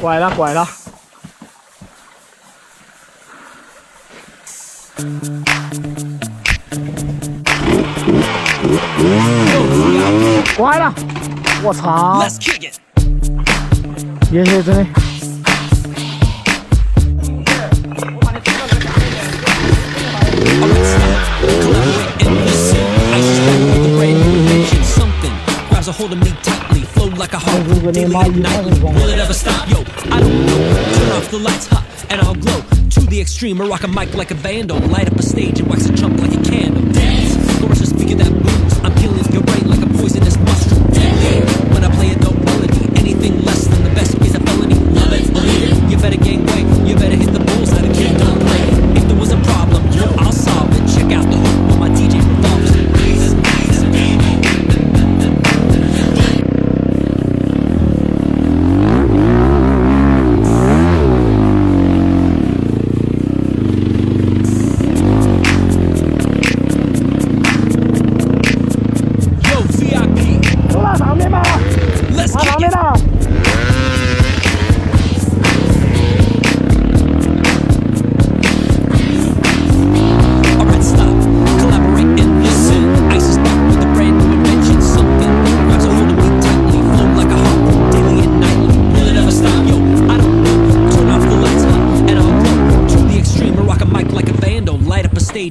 拐了拐了。拐了，我操！也是真的。A hold of me tightly, flow like a harpoon, daily and nightly. Will it ever stop? Yo, I don't know. Turn off the lights, hot, and I'll glow to the extreme. I rock a mic like a vandal, light up a stage and wax a chump like a candle. Dance, chorus a speaker that booms. I'm killing your brain like a poisonous mushroom. Deadly. When I play a dope melody, anything less than the best is a felony. Love it, believe it. You better gain weight. You better hit the bullseye. The kid don't play it. If there was a problem, yo, I'll solve it. Check out the hook when my DJ revolves.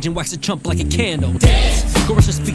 And wax a chump like a candle. Dance, chorus a speaker.